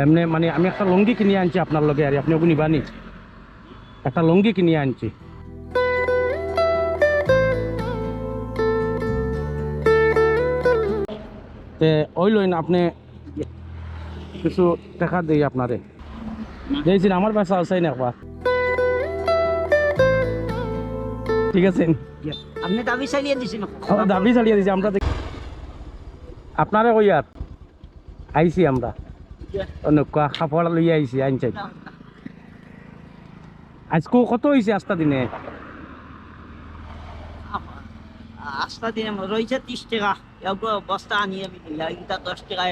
এমনি মানে আমি একটা লুঙ্গি কিনে আনছি আপনার লগে, আর আপনি ওগুলো নিবানি? একটা লুঙ্গি কিনে আনছি। তে ওই লইন আপনি কিছু টাকা দিই আপনারে, দিয়েছেন আমার পয়সা আছে না একবার, ঠিক আছে? আপনি দাবি চালিয়ে দিছেন? দাবি চালিয়ে দিছি আমরা, আপনারে কই আর আইছি আমরা খাপড় লইয়া আইছি আনছি। আজকে কত হয়েছে আস্তা দিনে? আস্তা দিনে রয়েছে 30 টাকা, বস্তা আনি আমি দিলাম, এটা 10 টাকা।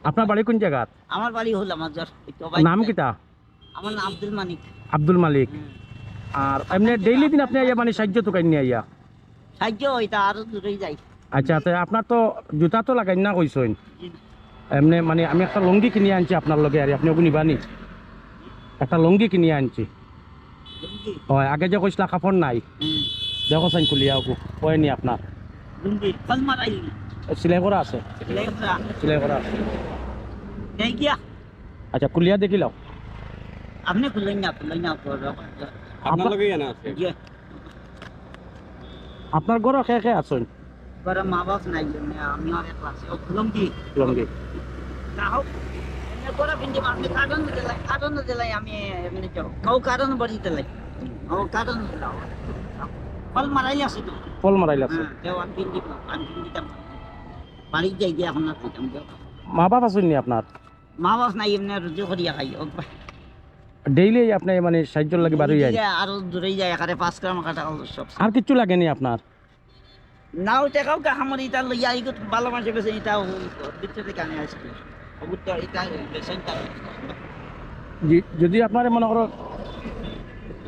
আপনার বাড়ি কোন জায়গা? আমার বাড়ি হল আমার নাম কিটা? আমার নাম আব্দুল মানিক। আব্দুল মালিক। আর এমনি ডেইলি দিন আপনি আইয়া মানে সাহায্য তো কাইনি আইয়া? সাহায্য এটা আরো দূরে যাই। আচ্ছা, তো আপনার তো জুতা তো লাগাই না কইছেন? এমনি মানে আমি একটা লুঙ্গি কিনে আনছি আপনার লগে, আর আপনি ওগুলো নিবানি? একটা লুঙ্গি কিনে আনছি। হয়, আগে যে কইসলা কাপড় নাই, দেখো সাইন খুলিয়া কয়নি আপনার সিলাই করা আছে? সিলাই করা আছে। আচ্ছা, খুলিয়া দেখিলাও। আপনি খুললেন না? আপনার ঘর খেয়ে খেয়ে আছেন? মা বাপ নাই, আমি অনেক ক্লাসে লুঙ্গি লুঙ্গি কারণ দিলাই আমি এমনি যাও কাউ কারণ বাড়ি দিলাই কারণ ফল মারাই আছে তো, ফল মারাইল আছে। বাড়ি যাই গিয়ে এখন আর খাইতাম। মা বাপ আছেন নি আপনার? মা বাপ নাই, এমনি রুজু করিয়া খাই। ডেইলি আপনি মানে সাহায্য লাগে বাড়ি যায়? আরো দূরে যায়, এখানে 5 গ্রাম টাকা সব। আর কিছু লাগেনি আপনার? নাও টেকাও কাহামরি এটা লইয়া আইগো ভালো মানুষ গেছে, এটাও ভিতরে কানে আসছে। এটা পেশেন্টটা যদি আপনার মনে করো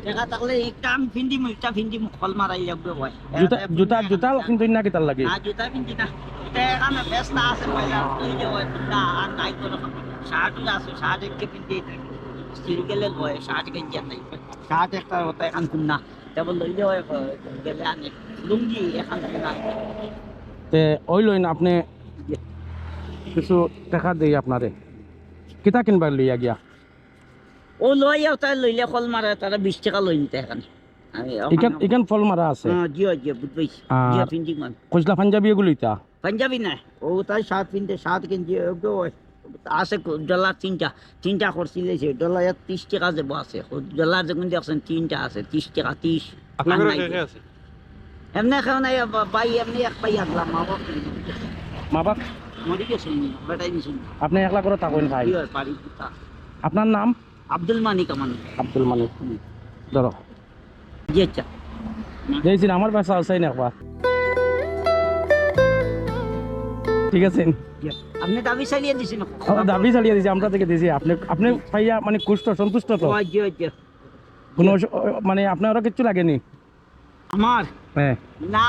টাকা থাকলে একটা আমি ফিন্দি মুখটা ফিন্দি ফল মারাই লাগবে ভাই। জুতা জুতা কিন্তু না কি তার লাগে? না জুতা ফিন্দি না, টাকা না বেস্তা আছে পয়লা তুই যে হয় না আর নাই করে শার্ট আছে, শার্ট একটা ফিন্দি স্টিল গেলে হয়, শার্ট গেঞ্জি নাই, শার্ট একটা হতো এখন না কেবল লইলে হয় গেলে আনে লুঙ্গি এখন না। তে ওই লইন আপনি কিছু টাকা দিই আপনারে, কিতা কিনবার লইয়া গিয়া? ও লইয়া তাই লইলে ফল মারা তারা 20 টাকা লই নিতে এখানে। ইখান ফল মারা আছে? জিও জিও বুঝবই জিও ফিন্দি মান কইসলা পাঞ্জাবি এগুলো ইতা? পাঞ্জাবি না, ও তাই শার্ট পিনতে শার্ট কিনছে আছে ডলার তিনটা করছিল, ডলার 30 টাকা যাব আছে, ডলার যখন দেখছেন 3টা আছে 30 টাকা 30। আপনার আছে এমনি খাও নাই ভাই, এমনি এক পাই আসলাম। মা বাপ মরি গেছে বেটাই নিছি। আপনি একলা করে থাকেন ভাই? বাড়ি আপনার নাম? আব্দুল মানিক। আমার আব্দুল মালিক। ধরো জি আচ্ছা, দিয়েছেন আমার পয়সা আছে না একবার, ঠিক আছে? আপনি দাবি চালিয়ে দিছেন? দাবি চালিয়ে দিয়েছি আমরা থেকে দিয়েছি। আপনি পাইয়া মানে খুশতো সন্তুষ্ট তো? কোনো মানে আপনারও কিচ্ছু লাগেনি? আমার হ্যাঁ না,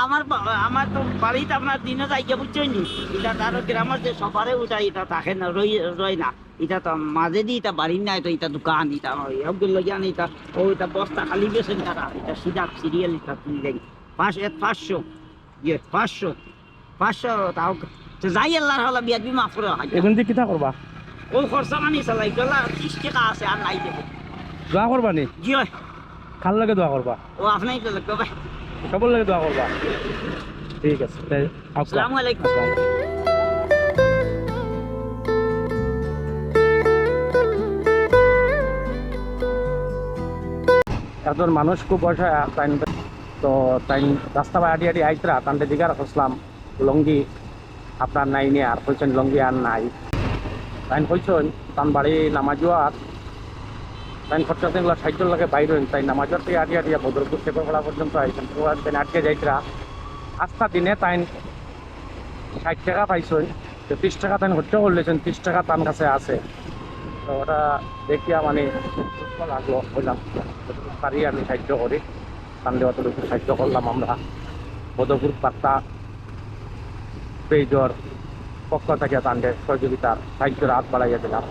আমার তো বাড়িতে আপনার দিনে যাইকে বুঝছেন নি, এটা তার গ্রামের যে সফারে উঠা এটা থাকে না, রই না, এটা তো মাঝে দিয়ে এটা বাড়ির নাই তো, এটা দোকান এটা লইয়া নেই, এটা ওইটা বস্তা খালি বেছেন তারা, এটা সিধা সিরিয়াল এটা তুলি দেয় 500 500 তাও যাই আল্লাহর হলা বিয়াদ বি মাফ করে হয়। এখন দিয়ে কিতা করবা? ও খরচা মানি চালাই গেলা 30 টাকা আছে আর নাই দেবো। দোয়া করবা নি? জি হয়। কার লাগে দোয়া করবা? ও আপনাই তো লাগবে ভাই, সবার লাগে দোয়া করবা, ঠিক আছে? আসসালামু আলাইকুম। একজন মানুষ খুব বয়সা তাই, তো তাই রাস্তা বা আডি আডি আইতরা তান্ডে জিগার করছিলাম লঙ্গি আপনার নাই নিয়ে, আর কইছেন লঙ্গি আর নাই। তাই কইছেন তান বাড়ি নামাজুয়ার তাই খরচা এগুলো সাহায্য লাগে বাইর হইন, তাই নামাজুয়ার থেকে আডি আডিয়া বদরপুর শেখরপাড়া পর্যন্ত আইছেন, তাই আটকে যাইতরা আস্তা দিনে তাই 60 টাকা পাইছেন, 30 টাকা তাই খরচা করলেছেন, 30 টাকা তার কাছে আছে। তো ওটা দেখিয়া মানে লাগলো, বললাম পারি আমি সাহায্য করি, তাহলে অতটুকু সাহায্য করলাম আমরা। বদরপুর পাত্তা পেজর পক্ষ থেকে তাদের সহযোগিতার সাহায্যের হাত বাড়াইয়া দিলাম।